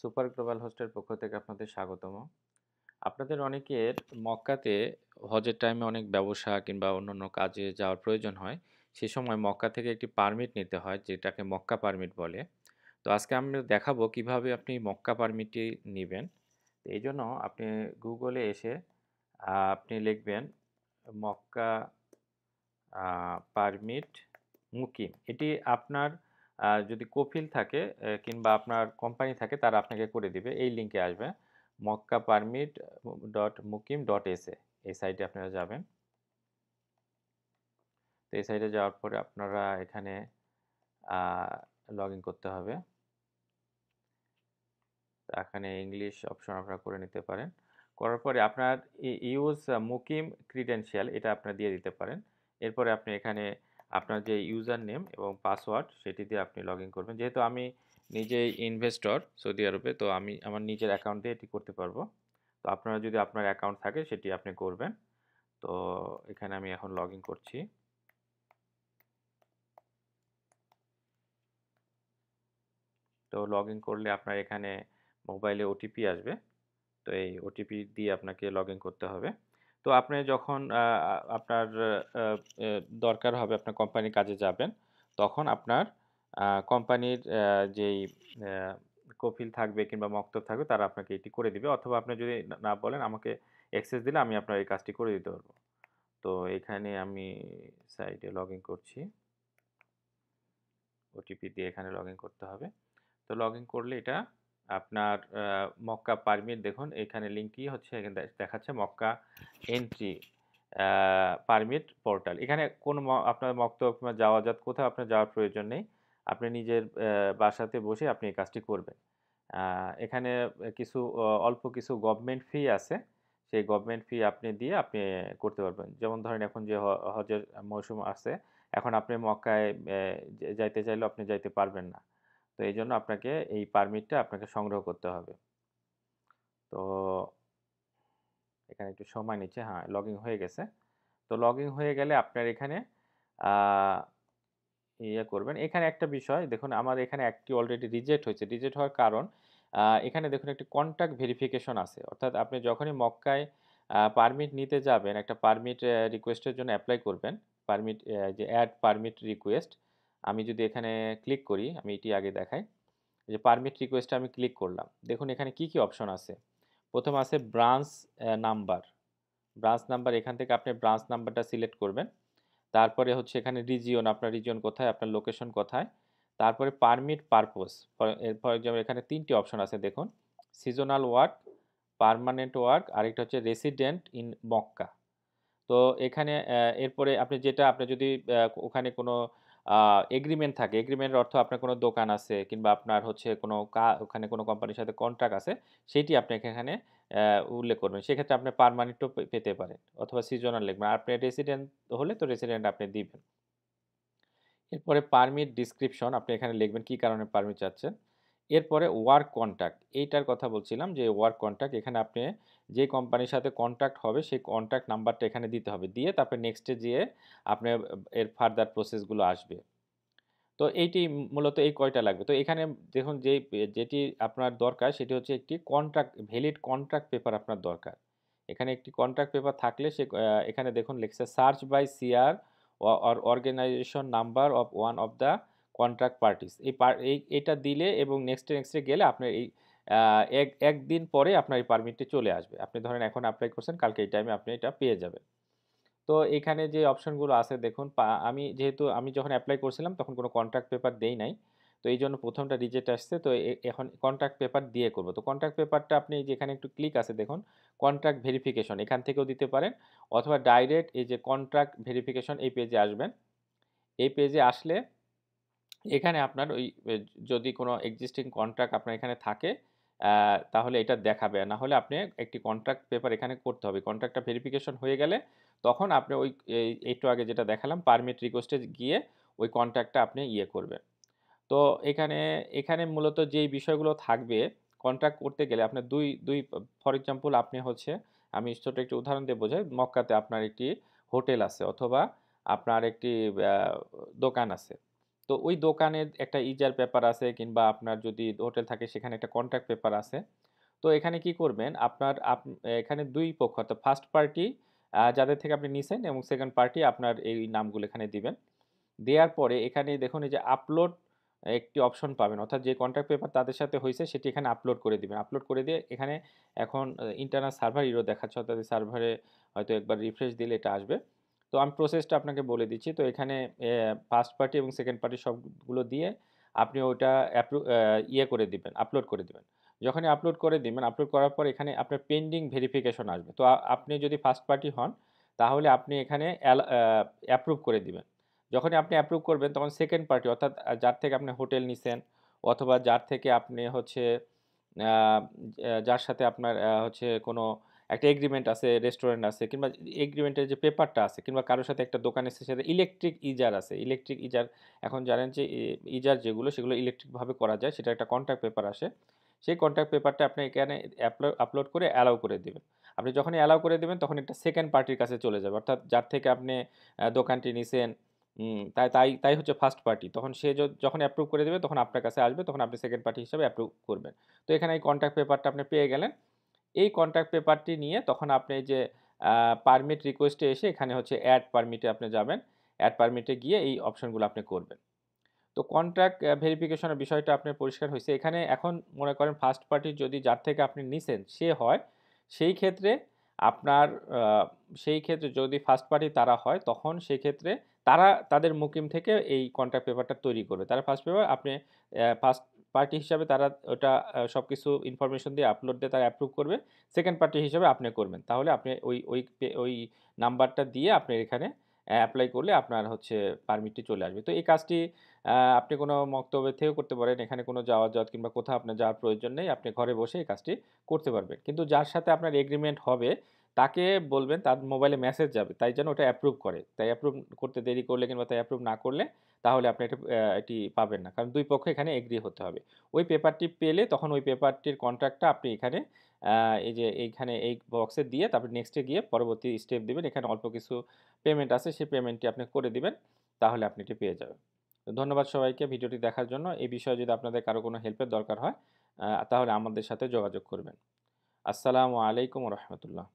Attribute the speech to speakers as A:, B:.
A: Super global হোস্টের পক্ষ থেকে আপনাদের স্বাগতম। আপনাদের অনেকের মক্কাতে হজের টাইমে অনেক ব্যবসা কিংবা অন্যান্য কাজে যাওয়ার প্রয়োজন হয়। সে সময় মক্কা থেকে একটি পারমিট নিতে হয় যেটাকে মক্কা পারমিট বলে। তো আজকে আমরা দেখাবো কিভাবে আপনি মক্কা পারমিটটি নিবেন। তো এইজন্য আপনি গুগলে এসে আপনি লিখবেন মক্কা পারমিট মুকিম। এটি আপনার যদি কফিল থাকে কিংবা আপনার কোম্পানি থাকে তারা আপনাকে করে দিবে। এই লিঙ্কে আসবে mokkapermit.mukim.sa এই সাইটে আপনারা যাবেন। তো এই সাইটে যাওয়ার পরে আপনারা এখানে আ লগইন করতে হবে। তো এখানে ইংলিশ অপশন আপনারা করে নিতে পারেন। করার পরে আপনার ইউজ মুকিম ক্রিডেনশিয়াল এটা আপনারা দিয়ে দিতে পারেন। এরপরে আপনি এখানে আপনার যে ইউজার নেম এবং পাসওয়ার্ড সেটি দিয়ে আপনি লগইন করবেন। যেহেতু আমি নিজেই ইনভেস্টর সৌদি আরবে, তো আমি আমার নিজের অ্যাকাউন্ট দিয়ে এটি করতে পারবো। তো আপনারা যদি আপনার অ্যাকাউন্ট থাকে সেটি আপনি করবেন। তো এখানে আমি এখন লগইন করছি। তো লগইন করলে আপনার এখানে মোবাইলে ওটিপি আসবে। তো এই ওটিপি দিয়ে আপনাকে লগইন করতে হবে। তো আপনি যখন আপনার আ এ দরকার হবে আপনার কোম্পানির কাজে যাবেন, তখন আপনার কোম্পানির যেই আ কফিল থাকবে কিংবা মক্তব থাকবে তারা আপনাকে এটি করে দিবে। অথবা আপনি যদি না বলেন আমাকে অ্যাক্সেস দিলে আমি আপনার এই কাজটি করে দিতে পারব। তো এখানে আমি সাইটে লগইন করছি। ওটিপি দিয়ে এখানে লগইন করতে হবে। তো লগইন করলে এটা আপনার মক্কা পারমিট দেখুন এখানে লিঙ্কই হচ্ছে এখানে দেখাচ্ছে মক্কা এন্ট্রি আ পারমিট পোর্টাল। এখানে কোনো আপনার মক্তব কিংবা জাওয়াজাত কোথাও আপনার যাওয়ার প্রয়োজন নেই। আপনি নিজের বাসাতে বসে আপনি এই কাজটি করবেন। আ এখানে কিছু অল্প কিছু গভর্নমেন্ট ফি আছে। সেই গভর্নমেন্ট ফি আপনি দিয়ে আপনি করতে পারবেন। যেমন ধরেন এখন যে হজের মৌসুম আছে, এখন আপনি মক্কায় যাইতে চাইলেও আপনি যাইতে পারবেন না। তো এইজন্য আপনাকে এই পারমিটটা আপনাকে সংগ্রহ করতে হবে। তো এখানে একটু সময় নিচ্ছে। হ্যাঁ, লগইন হয়ে গেছে। তো লগইন হয়ে গেলে আপনার এখানে আ ইয়ে করবেন। এখানে একটা বিষয় দেখুন আমার এখানে একটি অলরেডি রিজেক্ট হয়েছে। রিজেক্ট হওয়ার কারণ এখানে দেখুন একটি কনট্যাক্ট ভেরিফিকেশন আছে। অর্থাৎ আপনি যখনই মক্কায় পারমিট নিতে যাবেন, একটা পারমিট রিকোয়েস্ট এর জন্য এপ্লাই করবেন। পারমিট যে এড পারমিট রিকোয়েস্ট আমি যদি এখানে ক্লিক করি, আমি এটি আগে দেখাই। এই যে পারমিট রিকোয়েস্টে আমি ক্লিক করলাম। দেখুন এখানে কি অপশন আছে? ১ম আছে ব্রাঞ্চ নাম্বার। ব্রাঞ্চ নাম্বার এখান থেকে আপনি ব্রাঞ্চ নাম্বারটা সিলেক্ট করবেন। তারপরে হচ্ছে এখানে রিজিয়ন, আপনার রিজিয়ন কোথায়, আপনার লোকেশন কোথায়। তারপরে পারমিট পারপোজ। ফর এক্সাম্পল এখানে ৩ টি অপশন আছে দেখুন। সিজনাল ওয়ার্ক, পার্মানেন্ট ওয়ার্ক, আরেকটা হচ্ছে রেসিডেন্ট ইন মক্কা। তো এখানে এরপরে আপনি যেটা আপনি যদি ওখানে কোনো আ এগ্রিমেন্ট থাকে, এগ্রিমেন্টের অর্থ আপনার কোনো দোকান আছে কিংবা আপনার হচ্ছে কোনো ওখানে কোনো কোম্পানির সাথে কন্ট্রাক্ট আছে, সেইটি আপনাকে এখানে উল্লেখ করবেন। সেক্ষেত্রে আপনি পার্মানেন্টও পেতে পারেন অথবা সিজনাল লিখবেন। আর আপনি রেসিডেন্ট হলে তো রেসিডেন্ট আপনি দিবেন। এরপরে পারমিট ডেসক্রিপশন আপনি এখানে লিখবেন কি কারণে পারমিট চাচ্ছেন। এরপরে ওয়ার্ক কন্ট্রাক্ট এইটার কথা বলছিলাম যে ওয়ার্ক কন্ট্রাক্ট এখানে আপনি যে কোম্পানির সাথে কন্ট্রাক্ট হবে সেই কন্ট্রাক্ট নাম্বারটা এখানে দিতে হবে। দিয়ে তারপরে নেক্সটে যেয়ে আপনার এর ফার্দার প্রসেসগুলো আসবে। তো এইটি মূলত এই কয়টা লাগবে। তো এখানে দেখুন যেটি আপনার দরকার সেটি হচ্ছে একটি কন্ট্রাক্ট ভ্যালিড কন্ট্রাক্ট পেপার আপনার দরকার। এখানে একটি কন্ট্রাক্ট পেপার থাকলে সে এখানে দেখুন লিখছে search by CR or organisation number of one of the contract parties. এইটা দিলে এবং নেক্সটে গেলে আপনার এই আ একদিন পরে আপনার এই পারমিটটি চলে আসবে। আপনি ধরেন এখন এপ্লাই করছেন, কালকে এই টাইমে আপনি এটা পেয়ে যাবেন। তো এখানে যে অপশনগুলো আছে দেখুন আমি যেহেতু আমি যখন এপ্লাই করছিলাম তখন কোনো কন্ট্রাক্ট পেপার দেই নাই। তো এইজন্য ১ম টা রিজেক্ট আসছে। তো এখন কন্ট্রাক্ট পেপার দিয়ে করব। তো কন্ট্রাক্ট পেপারটা আপনি যেখানে একটু ক্লিক আছে দেখুন, কন্ট্রাক্ট ভেরিফিকেশন এখান থেকেও দিতে পারেন অথবা ডাইরেক্ট এই যে কন্ট্রাক্ট ভেরিফিকেশন এই পেজে আসবেন। এই পেজে আসলে এখানে আপনার ওই যদি কোনো এক্সিস্টিং কন্ট্রাক্ট আপনার এখানে থাকে আ তাহলে এটা দেখাবে। না হলে আপনি একটি কন্ট্রাক্ট পেপার এখানে করতে হবে। কন্ট্রাক্টটা ভেরিফিকেশন হয়ে গেলে তখন আপনি ওই একটু আগে যেটা দেখালাম পারমিট রিকোয়েস্ট এ গিয়ে ওই কন্ট্রাক্টটা আপনি ইয়ে করবেন। তো এখানে মূলত যেই বিষয়গুলো থাকবে কন্ট্রাক্ট করতে গেলে আপনার ২ ফর এক্সাম্পল আপনি হচ্ছে আমি ছোট একটি উদাহরণ দিয়ে বোঝাই। মক্কাতে আপনার একটি হোটেল আছে অথবা আপনার একটি আ দোকান আছে। তো ওই দোকানের একটা ইজার পেপার আছে কিংবা আপনার যদি হোটেল থাকে সেখানে একটা কন্ট্রাক্ট পেপার আছে। তো এখানে কি করবেন আপনার এখানে ২ পক্ষ অর্থাৎ ফার্স্ট পার্টি যাদের থেকে আপনি নিছেন এবং সেকেন্ড পার্টি আপনার এই নামগুলো এখানে দিবেন। দেয়ার পরে এখানে দেখুন এই যে আপলোড একটি অপশন পাবেন। অর্থাৎ যে কন্ট্রাক্ট পেপার তাদের সাথে হইছে সেটি এখানে আপলোড করে দিবেন। আপলোড করে দিয়ে এখানে এখন ইন্টারনাল সার্ভার এরর দেখাচ্ছে অর্থাৎ এই সার্ভারে হয়তো একবার রিফ্রেশ দিলে এটা আসবে। তো আমি প্রসেসটা আপনাকে বলে দিচ্ছি। তো এখানে ফার্স্ট পার্টি এবং সেকেন্ড পার্টি সবগুলো দিয়ে আপনি ওটা ইয়ে করে দিবেন, আপলোড করে দিবেন। যখনই আপলোড করে দিবেন, আপলোড করার পর এখানে আপনার পেন্ডিং ভেরিফিকেশন আসবে। তো আপনি যদি ফার্স্ট পার্টি হন তাহলে আপনি এখানে অ্যাপ্রুভ করে দিবেন। যখনই আপনি অ্যাপ্রুভ করবেন তখন সেকেন্ড পার্টি অর্থাৎ যার থেকে আপনি হোটেল নিছেন অথবা যার থেকে আপনি হচ্ছে আ যার সাথে আপনার হচ্ছে কোনো একটা এগ্রিমেন্ট আছে, রেস্টুরেন্ট আছে কিংবা এগ্রিমেন্টের যে পেপারটা আছে কিংবা কারো সাথে একটা দোকানের সাথে ইলেকট্রিক ইজার আছে। ইলেকট্রিক ইজার এখন জানেন যে ইজার যেগুলো সেগুলো ইলেকট্রিকভাবে করা যায় সেটার একটা কন্ট্রাক্ট পেপার আসে। সেই কন্ট্রাক্ট পেপারটা আপনি এখানে আপলোড করে অ্যালাউ করে দিবেন। আপনি যখনই অ্যালাউ করে দিবেন তখন একটা সেকেন্ড পার্টির কাছে চলে যাবে। অর্থাৎ যার থেকে আপনি দোকানটি নিছেন তাই হচ্ছে ফার্স্ট পার্টি। তখন সে যখন অ্যাপ্রুভ করে দিবে তখন আপনার কাছে আসবে, তখন আপনি সেকেন্ড পার্টি হিসাবে অ্যাপ্রুভ করবেন। তো এখানে এই কন্ট্রাক্ট পেপারটা আপনি পেয়ে গেলেন। এই কন্ট্রাক্ট পেপারটি নিয়ে তখন আপনি এই যে পারমিট রিকোয়েস্টে এসে এখানে হচ্ছে এড পারমিটে আপনি যাবেন। এড পারমিটে গিয়ে এই অপশনগুলো আপনি করবেন। তো কন্ট্রাক্ট ভেরিফিকেশনের বিষয়টা আপনার পরিষ্কার হইছে। এখানে এখন মনে করেন ফার্স্ট পার্টি যদি যার থেকে আপনি নিছেন সে হয়, সেই ক্ষেত্রে আপনার আ সেই ক্ষেত্রে যদি ফার্স্ট পার্টি তারা হয় তখন সেক্ষেত্রে তারা তাদের মুকিম থেকে এই কন্ট্রাক্ট পেপারটা তৈরি করবে। তারা ফার্স্ট পেপার আপনি ফার্স্ট পার্টি হিসাবে তারা ওটা সবকিছু ইনফরমেশন দিয়ে আপলোড দিয়ে তারা অ্যাপ্রুভ করবে। সেকেন্ড পার্টি হিসাবে আপনি করবেন। তাহলে আপনি ওই নাম্বারটা দিয়ে আপনি এখানে এপ্লাই করলে আপনার হচ্ছে পারমিটটি চলে আসবে। তো এই কাজটি আপনি কোনো মক্তব্যের থেকেও করতে পারেন। এখানে কোনো যাওয়াত কিংবা কোথাও আপনার যাওয়ার প্রয়োজন নেই। আপনি ঘরে বসে এই কাজটি করতে পারবেন। কিন্তু যার সাথে আপনার এগ্রিমেন্ট হবে, তাকে বলবেন তার মোবাইলে মেসেজ যাবে। তাই যেন ওটা অ্যাপ্রুভ করে। তাই অ্যাপ্রুভ করতে দেরি করলে কিংবা তাই অ্যাপ্রুভ না করলে তাহলে আপনি এটি পাবেন না। কারণ ২ পক্ষ এখানে এগ্রি হতে হবে। ওই পেপারটি পেলে তখন ওই পেপারটির কন্ট্রাক্টটা আপনি এখানে আ এই যে এইখানে এই বক্সে দিয়ে তারপর নেক্সট এ গিয়ে পরবর্তী স্টেপ দিবেন। এখানে অল্প কিছু পেমেন্ট আছে সেই পেমেন্টটি আপনি করে দিবেন। তাহলে আপনি এটি পেয়ে যাবেন। তো ধন্যবাদ সবাইকে ভিডিওটি দেখার জন্য। এই বিষয়ে যদি আপনাদের কারো কোনো হেল্পের দরকার হয় তাহলে আমাদের সাথে যোগাযোগ করবেন। আসসালামু আলাইকুম ওয়া রাহমাতুল্লাহ।